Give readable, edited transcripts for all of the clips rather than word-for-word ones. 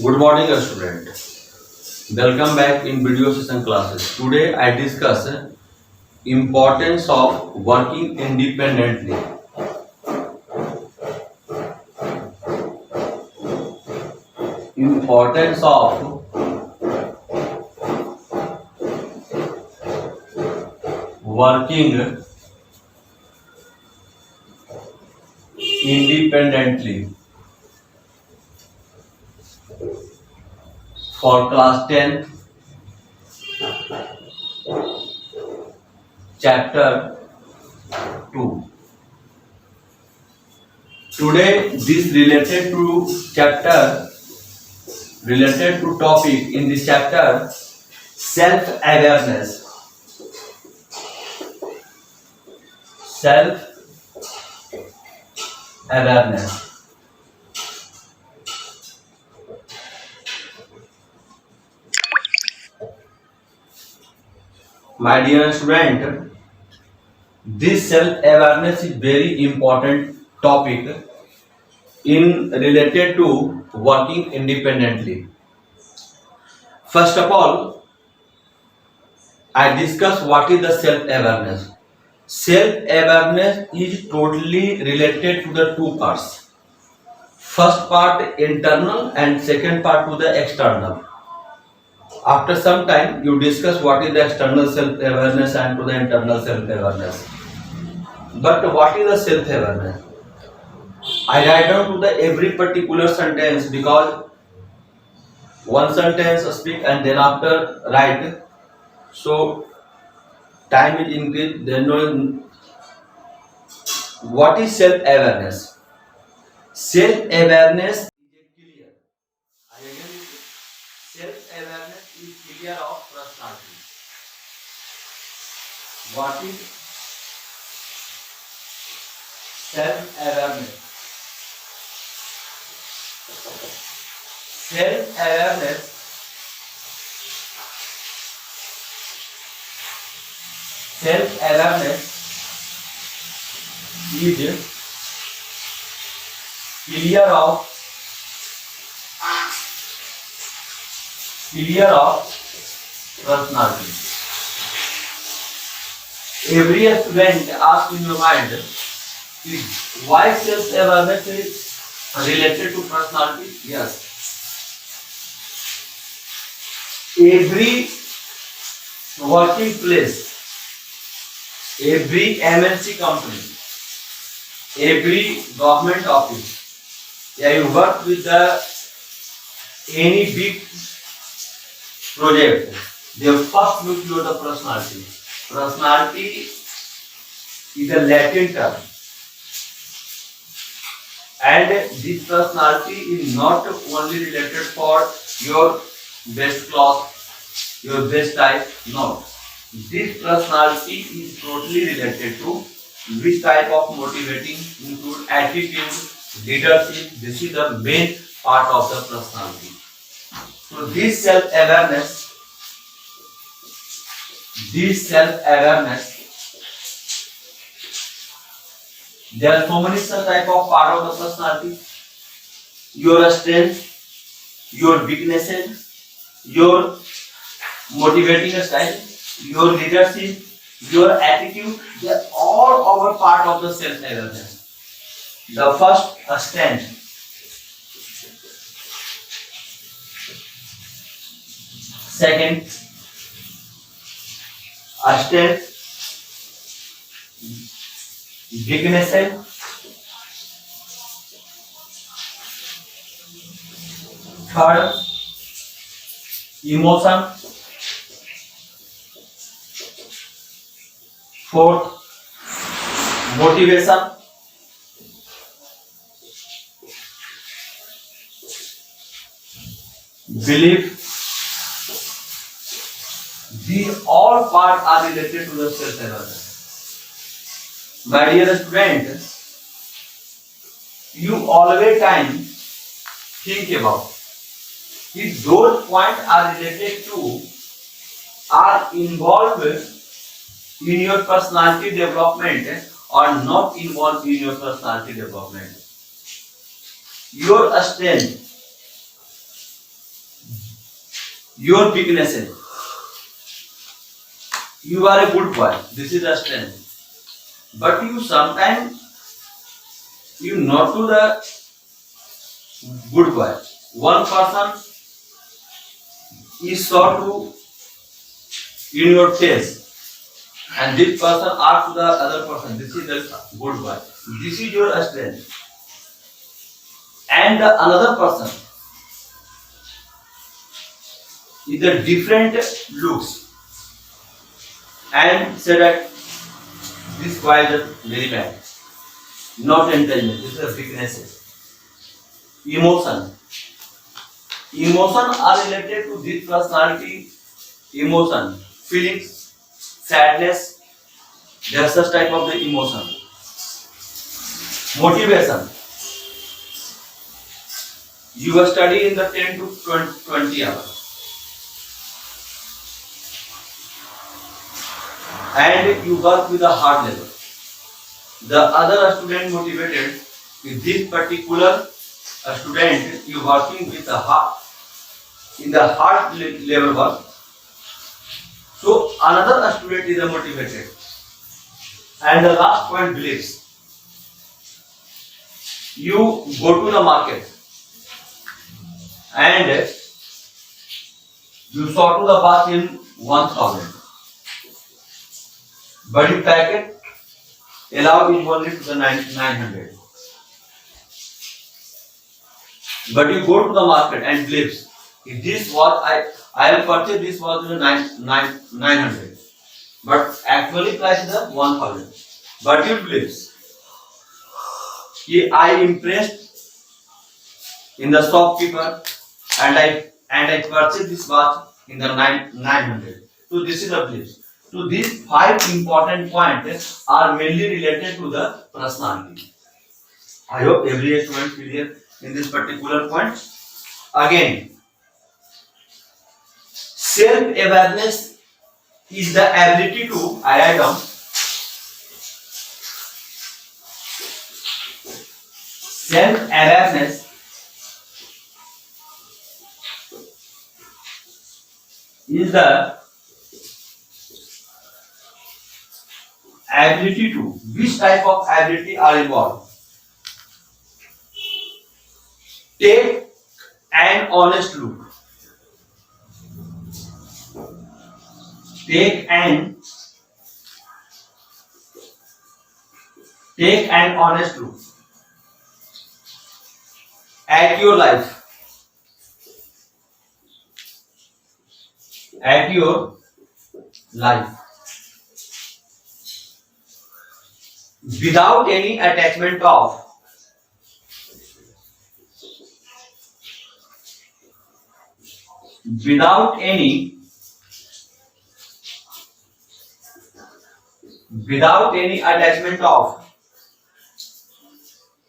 Good morning, student. Welcome back in video session classes. Today I discuss importance of working independently. Importance of working independently for class 10, chapter 2. Today this related to topic in this chapter self awareness. Self awareness. My dear student, this self-awareness is very important topic in related to working independently. First of all, I discuss what is the self-awareness. Self-awareness is totally related to the two parts. First part internal and second part to the external. After some time, you discuss what is the external self-awareness and to the internal self-awareness. But what is the self-awareness? I write down to the every particular sentence because one sentence speak and then after write. So time is increased. Then no, what is self-awareness? Self-awareness is a clear. I again repeat. Self-awareness is clear of personality. What is self-awareness? Self-awareness Self-awareness is clear of personality. Every student asks in your mind, why self-awareness is related to personality? Yes. Every working place, every MNC company, every government office, you work with any big project, they first look at the personality. Personality is a Latin term, and this personality is not only related for your best class, your best type. No, this personality is totally related to which type of motivating include attitude, leadership. This is the main part of the personality. So this self-awareness, there are so many such type of part of the personality. Your strength, your weaknesses, your motivating style, your leadership, your attitude, they are all our part of the self-awareness. The first strength. Second, strength, weaknesses. Third, emotion. Fourth, motivation. Belief. These all parts are related to the self-awareness. My dear student, you always time think about if those points are related to, are involved in your personality development or not involved in your personality development. Your strength, your weaknesses. You are a good boy. This is a strength. But you sometimes you not to the good boy. One person is saw to in your face, and this person are to the other person. This is the good boy. This is your strength. And the another person is the different looks and say that this boy is very bad, not intelligent. This is a weaknesses. Emotion. Emotion are related to this personality. Emotion, feelings, sadness. There are such type of the emotion. Motivation. You study in the 10 to 20 hours. And you work with a hard level. The other student motivated with this particular student, you working with the hard in the hard level work. So another student is motivated. And the last point, beliefs. You go to the market and you saw to the bath in 1000. But you packet allow it only to the 900. But you go to the market and believes if this was I have purchased this was 900. But actually price is 1000. But you believes I impressed in the shopkeeper and I purchased this watch in the 900. So this is the beliefs. So these 5 important points are mainly related to the personality. I hope every student clear in this particular point. Again, self-awareness is the ability to self-awareness is the ability to, which type of ability are involved? Take an honest look. Take an honest look at your life. At your life. Without any attachment of without any attachment of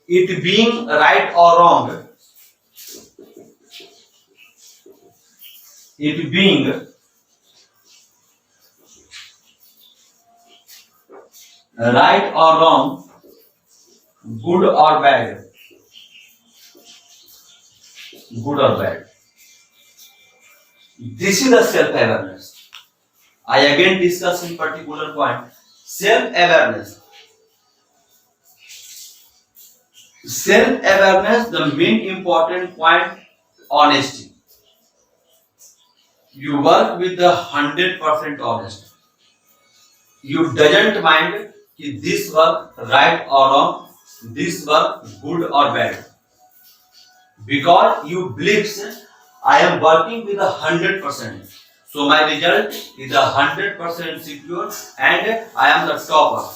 it being right or wrong, it being right or wrong, good or bad, good or bad. This is the self-awareness. I again discuss in particular point. Self-awareness. Self-awareness, the main important point, honesty. You work with the 100% honest. You doesn't mind if this work right or wrong, this work good or bad. Because you believe I am working with 100%. So my result is 100% secure and I am the topper.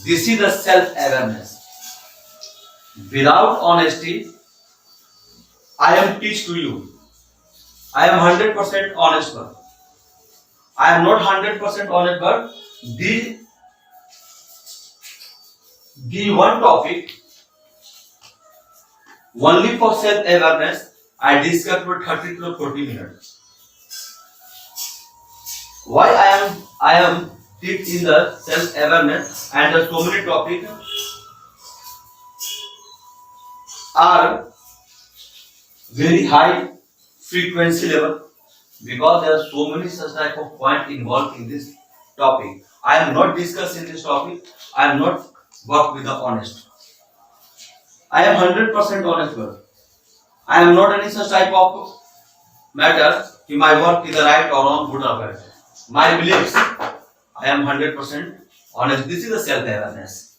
This is the self-awareness. Without honesty, I am teach to you. I am 100% honest one. I am not 100% honest, but the one topic only for self-awareness I discussed for 30 to 40 minutes. Why I am deep in the self-awareness and the so many topics are very high frequency level because there are so many such type of point involved in this topic. I am not discussing this topic. I am not work with the honest. I am 100% honest work. I am not any such type of matter if my work is right or wrong, good or bad. My beliefs, I am 100% honest. This is the self-awareness.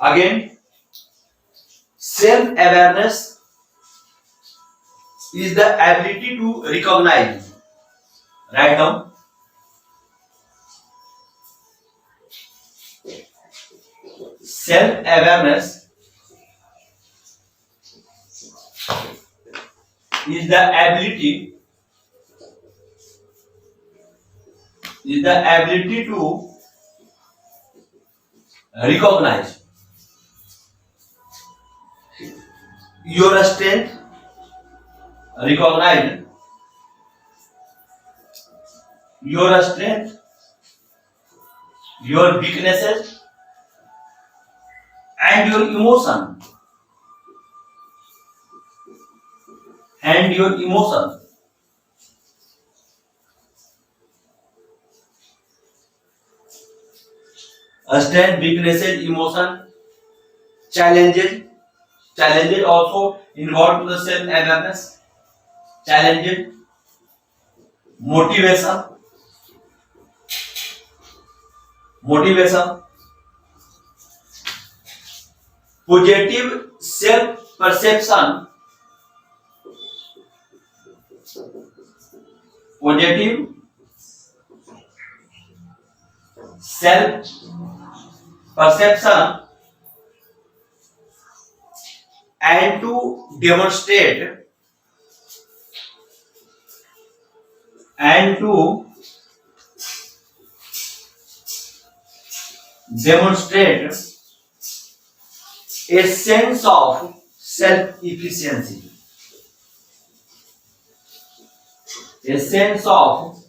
Again, self-awareness is the ability to recognize. Write down. Self-awareness is the ability to recognize your strength, recognize your strength, your weaknesses, and your emotion, strength, weaknesses, emotion, challenges. Challenges also involved to the self-awareness. Challenges, motivation, positive self-perception, positive self-perception, and to demonstrate a sense of self-efficiency, a sense of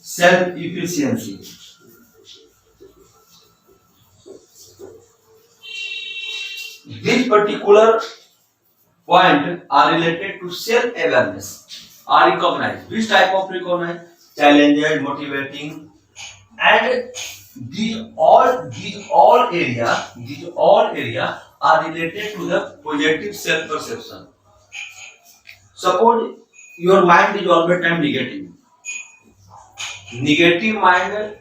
self-efficiency. These particular points are related to self-awareness, are recognized. Which type of recognize? Challenges, motivating, and these all area are related to the positive self-perception. Suppose your mind is always time negative. Negative mind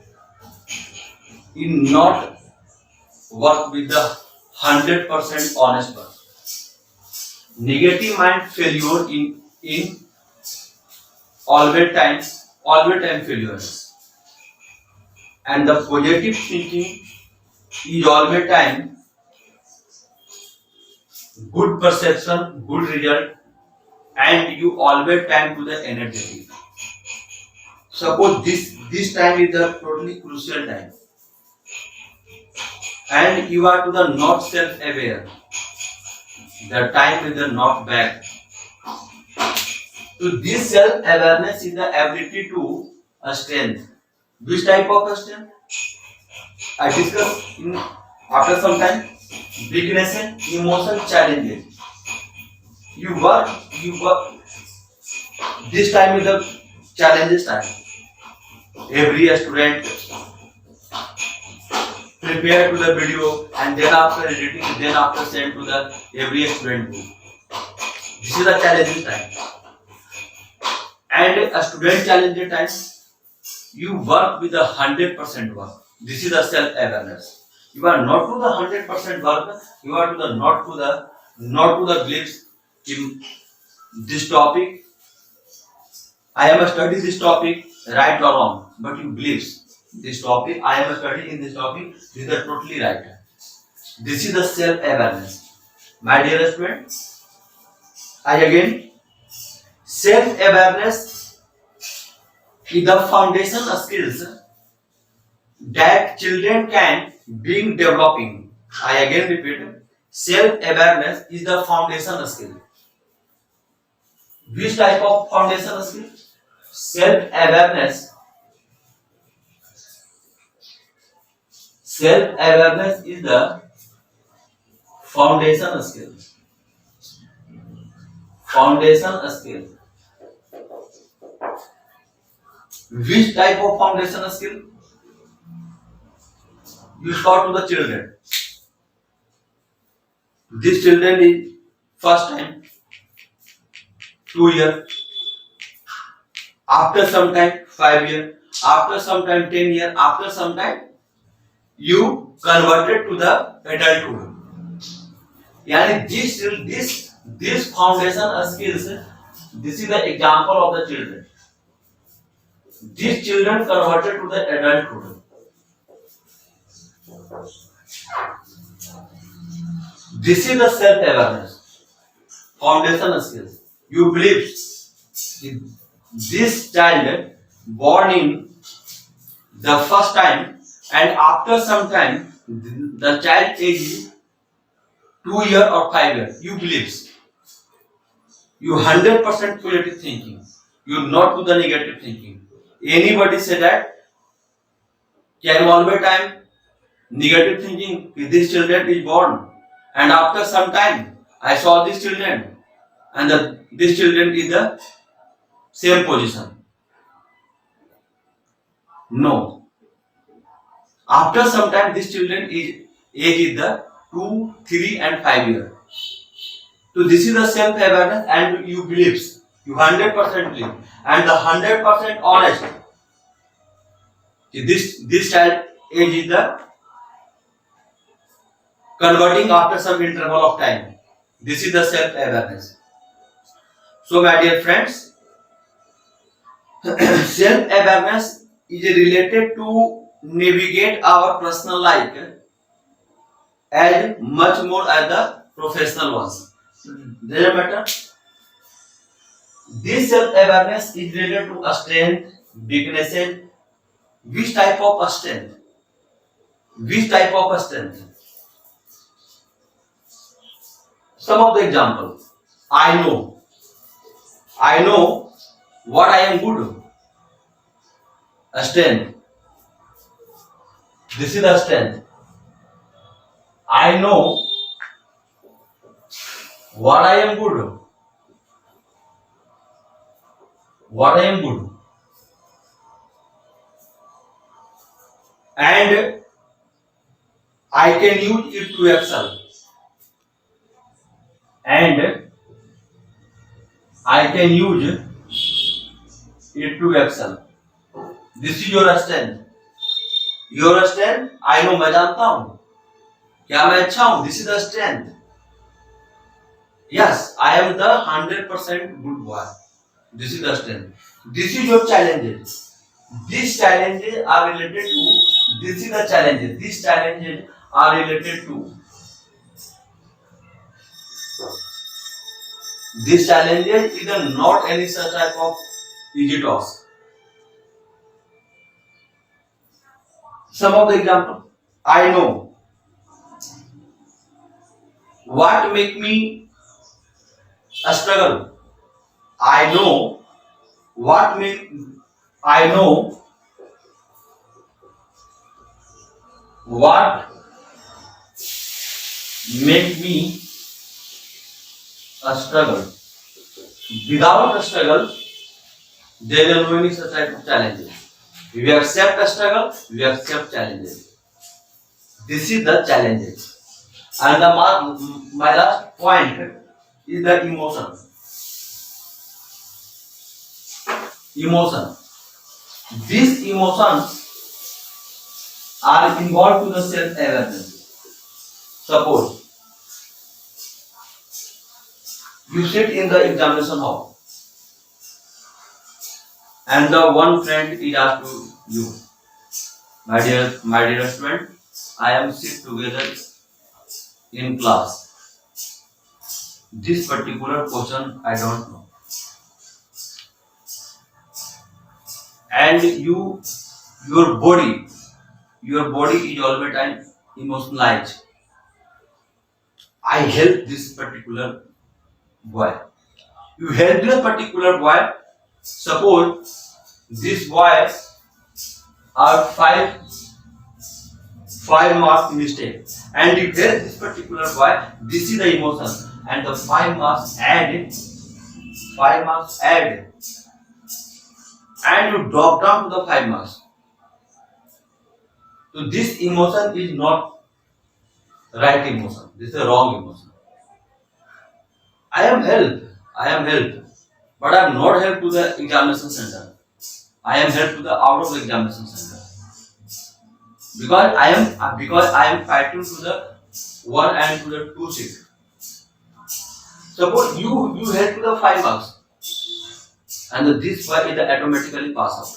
is not work with the 100% honest work. Negative mind failure in always time failures, and the positive thinking is always time good perception, good result, and you always time to the energetic. Suppose this time is the totally crucial time, and you are to the not self-aware. The time is the not back. So this self-awareness is the ability to strength. Which type of strength? I discuss in after some time. Weakness, emotion, challenges. You work. This time is the challenges time. Every student prepare to the video and then after editing, then after send to the every student group. This is the challenging time. And a student challenging time, you work with the 100% work. This is the self-awareness. You are not to the 100% work. You are to the not to the beliefs in this topic. I am studying this topic right or wrong, but you believes this topic. I am studying in this topic. This is totally right. This is the self-awareness. My dear students, I again self-awareness is the foundation skills that children can bring developing. I again repeat, self-awareness is the foundation skill. Which type of foundation skill? Self-awareness. Self-awareness is the foundation skill. Foundation skill. Which type of foundational skill you taught to the children? This children is first time 2 year, after some time 5 year, after some time 10 year, after some time you converted to the adulthood. Yani this foundational skills, this is the example of the children. These children converted to the adulthood. This is the self-awareness, foundational skills. You believe this child born in the first time and after some time the child age is 2 year or 5 year. You believe you 100% positive thinking. You not do the negative thinking. Anybody say that can always time negative thinking. This children is born and after some time I saw these children and these children is the same position. No. After some time these children is age is the 2, 3 and 5 year. So this is the self-awareness and you believe. You 100% believe and the 100% honest. This child age is the converting after some interval of time. This is the self-awareness. So my dear friends, self-awareness is related to navigate our personal life as much more as the professional ones. Does it matter? This self-awareness is related to strength, weaknesses. Which type of strength? Which type of strength? Some of the examples. I know what I am good. A strength. This is the strength. I know what I am good. What I am good. And I can use it to excel. And I can use it to excel. This is your strength. Your strength, I know मैं जानता हूँ क्या मैं अच्छा हूँ. This is the strength. Yes, I am the 100% good boy. This is the strength. This is your challenges. These challenges are related to. This is the challenges. These challenges are related to. These challenges is not any such type of easy task. Some of the example. I know what make me a struggle. I know what make. I know what make me a struggle. Without a struggle, there will be any such type of challenges. If you accept a struggle, you accept challenges. This is the challenges. And my last point is the emotion. Emotion. These emotions are involved to the self-awareness. Suppose you sit in the examination hall and the one friend is asked to you, my dear student, I am sit together in class. This particular question I don't know. And your body is always time emotionalized. I help this particular boy. You help this particular boy. Suppose this boy are five marks mistake, and you help this particular boy. This is the emotion, and the 5 marks add. 5 marks add and you drop down to the 5 marks. So this emotion is not right emotion. This is a wrong emotion. I am helped, but I am not helped to the examination center. I am helped to the out of the examination center because I am fighting to the 1 and to the 2 seat. Suppose you help to the 5 marks and this way is automatically pass out.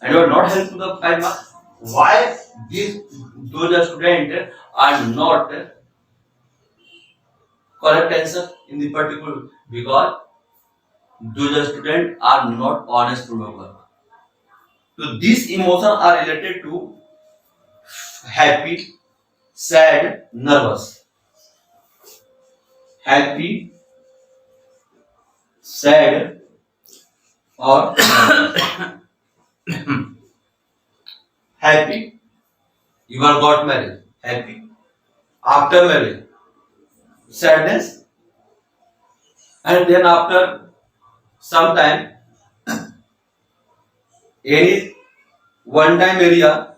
And you are not helped to the 5 marks. Why those students are not correct answer in the particular? Because those students are not honest to work. So these emotions are related to happy, sad, nervous. Happy, sad, or happy, you are got married. Happy. After marriage, sadness, and then after some time, any one time area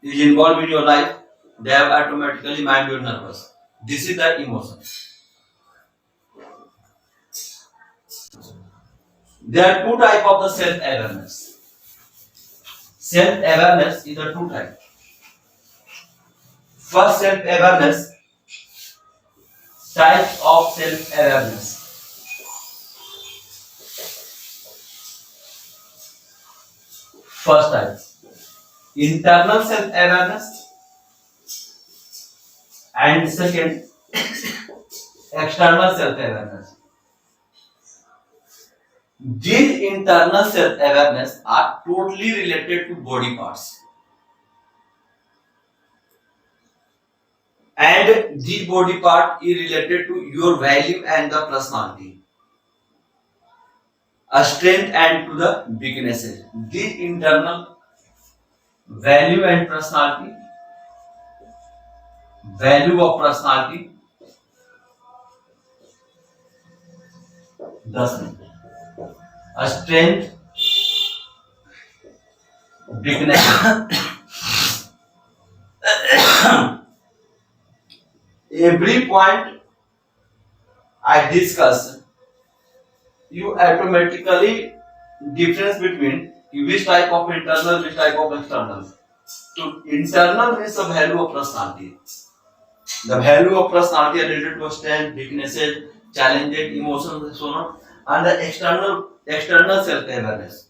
is involved in your life, they have automatically mind your nervous. This is the emotion. There are two types of the self-awareness. Self-awareness is the two types. First self-awareness, types of self-awareness. First type, internal self-awareness, and second, external self-awareness. These internal self-awareness are totally related to body parts. And the body part is related to your value and the personality. A strength and to the weaknesses. The internal value and personality, value of personality, 10 minutes. A strength, weakness. Every point I discuss, you automatically difference between which type of internal, which type of external. So internal is the value of personality. The value of personality are related to strength, weaknesses, challenges, emotions, and so on. And the external self-awareness.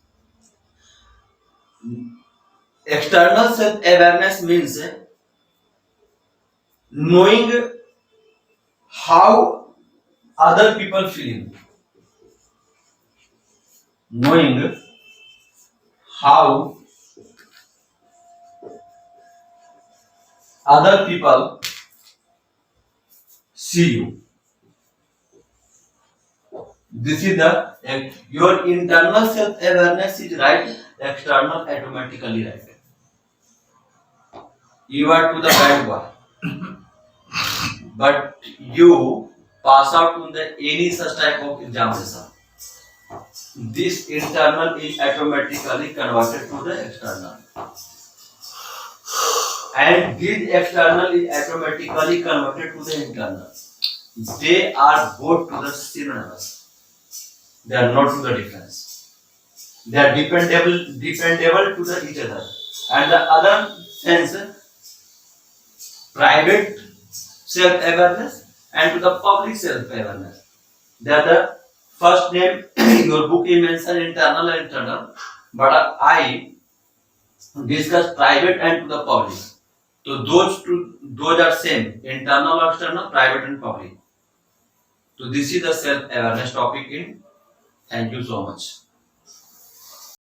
External self-awareness means knowing how other people feeling. Knowing how other people see you. This is the your internal self-awareness is right, external automatically right. You are to the bad boy, but you pass out to the any such type of examination. This internal is automatically converted to the external, and this external is automatically converted to the internal. They are both to the synonymous. They are not to the difference. They are dependable to the each other. And the other sense, private self-awareness and to the public self-awareness. They are the first name, your book is mentioned internal and external, but I discuss private and to the public. So those are same, internal or external, private and public. So this is the self-awareness topic in. Thank you so much.